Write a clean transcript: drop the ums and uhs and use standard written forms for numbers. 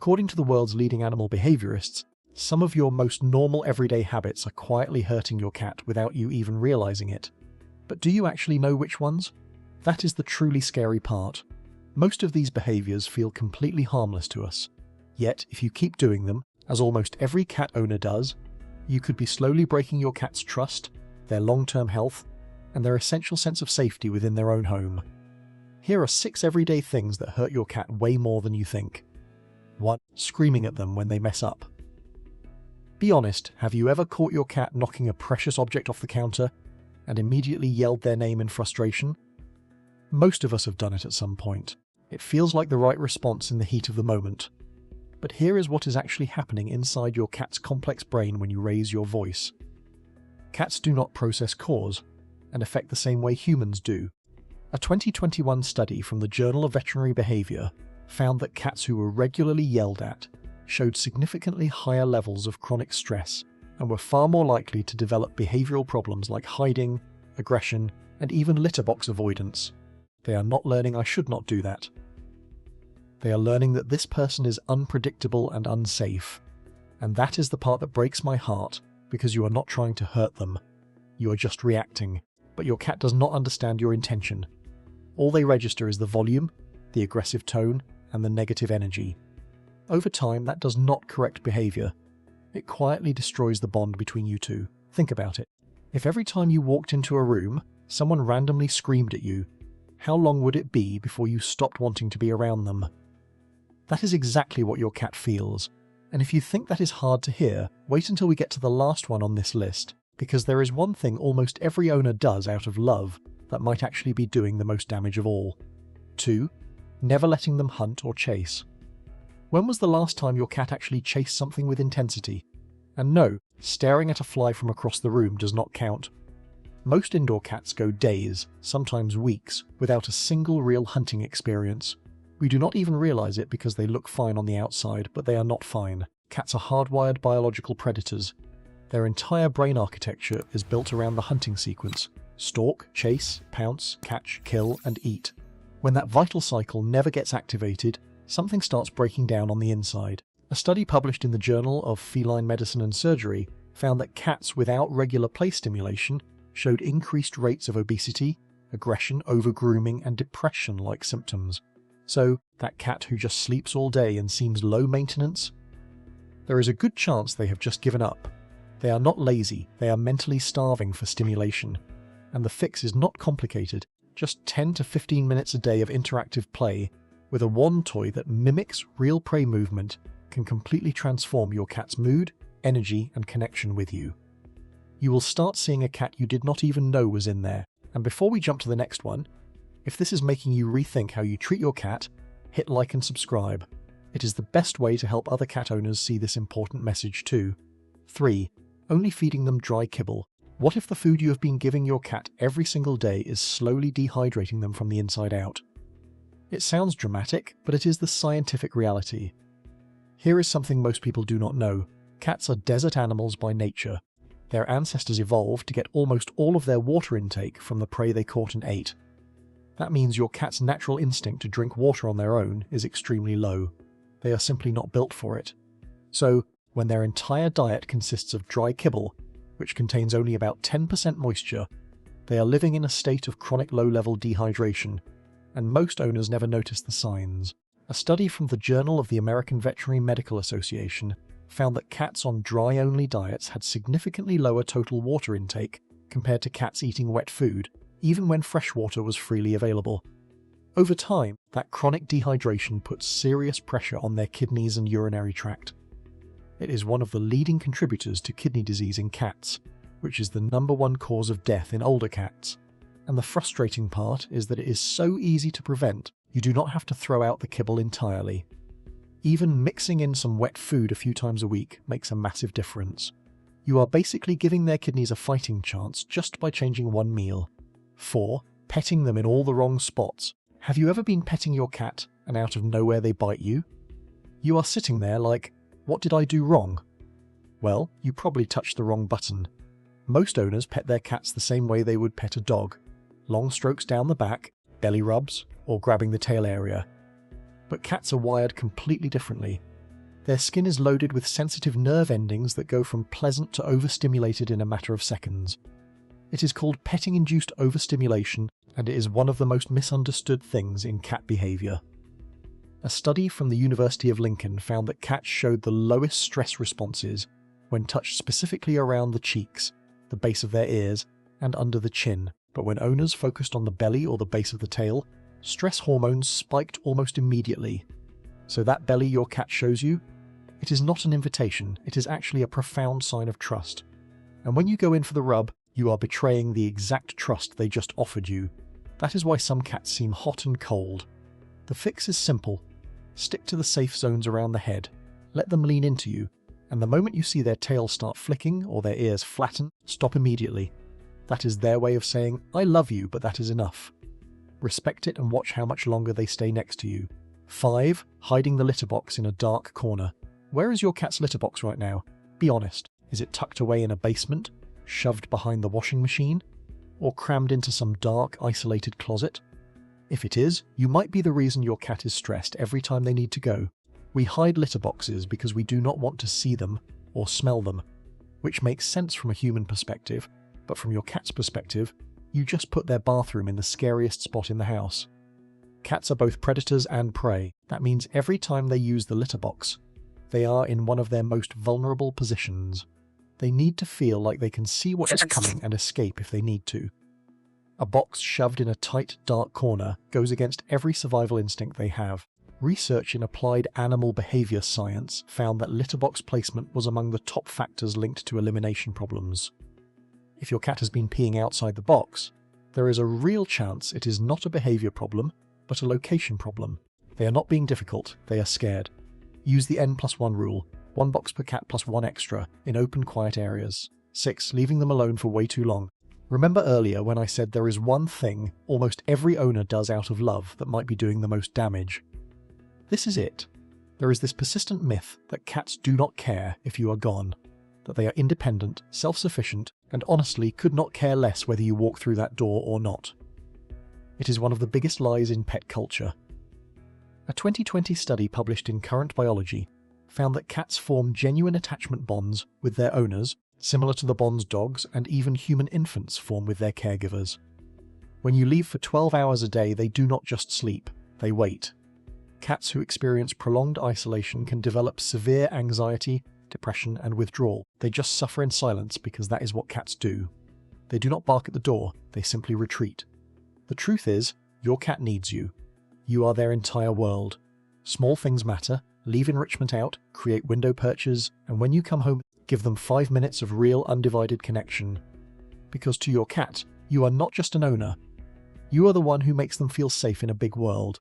According to the world's leading animal behaviorists, some of your most normal everyday habits are quietly hurting your cat without you even realizing it. But do you actually know which ones? That is the truly scary part. Most of these behaviors feel completely harmless to us. Yet, if you keep doing them, as almost every cat owner does, you could be slowly breaking your cat's trust, their long-term health, and their essential sense of safety within their own home. Here are 6 everyday things that hurt your cat way more than you think. 1. Screaming at them when they mess up. Be honest, have you ever caught your cat knocking a precious object off the counter and immediately yelled their name in frustration? Most of us have done it at some point. It feels like the right response in the heat of the moment. But here is what is actually happening inside your cat's complex brain when you raise your voice. Cats do not process cause and affect the same way humans do. A 2021 study from the Journal of Veterinary Behavior found that cats who were regularly yelled at showed significantly higher levels of chronic stress and were far more likely to develop behavioral problems like hiding, aggression, and even litter box avoidance. They are not learning I should not do that. They are learning that this person is unpredictable and unsafe. And that is the part that breaks my heart, because you are not trying to hurt them. You are just reacting, but your cat does not understand your intention. All they register is the volume, the aggressive tone, and the negative energy. Over time, that does not correct behavior. It quietly destroys the bond between you two. Think about it. If every time you walked into a room, someone randomly screamed at you, how long would it be before you stopped wanting to be around them? That is exactly what your cat feels. And if you think that is hard to hear, wait until we get to the last one on this list, because there is one thing almost every owner does out of love that might actually be doing the most damage of all. 2. Never letting them hunt or chase. When was the last time your cat actually chased something with intensity? And no, staring at a fly from across the room does not count. Most indoor cats go days, sometimes weeks, without a single real hunting experience. We do not even realize it because they look fine on the outside, but they are not fine. Cats are hardwired biological predators. Their entire brain architecture is built around the hunting sequence: stalk, chase, pounce, catch, kill, and eat. When that vital cycle never gets activated, something starts breaking down on the inside. A study published in the Journal of Feline Medicine and Surgery found that cats without regular play stimulation showed increased rates of obesity, aggression, overgrooming, and depression-like symptoms. So, that cat who just sleeps all day and seems low maintenance? There is a good chance they have just given up. They are not lazy, they are mentally starving for stimulation. And the fix is not complicated, just 10 to 15 minutes a day of interactive play with a wand toy that mimics real prey movement can completely transform your cat's mood, energy, and connection with you. You will start seeing a cat you did not even know was in there. And before we jump to the next one, if this is making you rethink how you treat your cat, hit like and subscribe. It is the best way to help other cat owners see this important message too. 3. Only feeding them dry kibble. What if the food you have been giving your cat every single day is slowly dehydrating them from the inside out? It sounds dramatic, but it is the scientific reality. Here is something most people do not know. Cats are desert animals by nature. Their ancestors evolved to get almost all of their water intake from the prey they caught and ate. That means your cat's natural instinct to drink water on their own is extremely low. They are simply not built for it. So, when their entire diet consists of dry kibble, which contains only about 10% moisture, they are living in a state of chronic low-level dehydration, and most owners never notice the signs. A study from the Journal of the American Veterinary Medical Association found that cats on dry-only diets had significantly lower total water intake compared to cats eating wet food, even when fresh water was freely available. Over time, that chronic dehydration puts serious pressure on their kidneys and urinary tract. It is one of the leading contributors to kidney disease in cats, which is the #1 cause of death in older cats. And the frustrating part is that it is so easy to prevent, you do not have to throw out the kibble entirely. Even mixing in some wet food a few times a week makes a massive difference. You are basically giving their kidneys a fighting chance just by changing one meal. 4. Petting them in all the wrong spots. Have you ever been petting your cat and out of nowhere they bite you? You are sitting there like, what did I do wrong? Well, you probably touched the wrong button. Most owners pet their cats the same way they would pet a dog. Long strokes down the back, belly rubs, or grabbing the tail area. But cats are wired completely differently. Their skin is loaded with sensitive nerve endings that go from pleasant to overstimulated in a matter of seconds. It is called petting-induced overstimulation, and it is one of the most misunderstood things in cat behavior. A study from the University of Lincoln found that cats showed the lowest stress responses when touched specifically around the cheeks, the base of their ears, and under the chin, but when owners focused on the belly or the base of the tail, stress hormones spiked almost immediately. So that belly your cat shows you? It is not an invitation, it is actually a profound sign of trust. And when you go in for the rub, you are betraying the exact trust they just offered you. That is why some cats seem hot and cold. The fix is simple. Stick to the safe zones around the head. Let them lean into you, and the moment you see their tail start flicking or their ears flatten, stop immediately. That is their way of saying, I love you, but that is enough. Respect it and watch how much longer they stay next to you. 5. Hiding the litter box in a dark corner. Where is your cat's litter box right now? Be honest. Is it tucked away in a basement? Shoved behind the washing machine? Or crammed into some dark, isolated closet? If it is, you might be the reason your cat is stressed every time they need to go. We hide litter boxes because we do not want to see them or smell them, which makes sense from a human perspective, but from your cat's perspective, you just put their bathroom in the scariest spot in the house. Cats are both predators and prey. That means every time they use the litter box, they are in one of their most vulnerable positions. They need to feel like they can see what is coming and escape if they need to. A box shoved in a tight, dark corner goes against every survival instinct they have. Research in applied animal behavior science found that litter box placement was among the top factors linked to elimination problems. If your cat has been peeing outside the box, there is a real chance it is not a behavior problem, but a location problem. They are not being difficult, they are scared. Use the N+1 rule, 1 box per cat plus 1 extra, in open, quiet areas. 6. Leaving them alone for way too long. Remember earlier when I said there is one thing almost every owner does out of love that might be doing the most damage? This is it. There is this persistent myth that cats do not care if you are gone, that they are independent, self-sufficient, and honestly could not care less whether you walk through that door or not. It is one of the biggest lies in pet culture. A 2020 study published in Current Biology found that cats form genuine attachment bonds with their owners, similar to the bonds dogs and even human infants form with their caregivers. When you leave for 12 hours a day, they do not just sleep, they wait. Cats who experience prolonged isolation can develop severe anxiety, depression, and withdrawal. They just suffer in silence because that is what cats do. They do not bark at the door, they simply retreat. The truth is, your cat needs you. You are their entire world. Small things matter. Leave enrichment out, create window perches, and when you come home, give them 5 minutes of real undivided connection. Because to your cat, you are not just an owner. You are the one who makes them feel safe in a big world.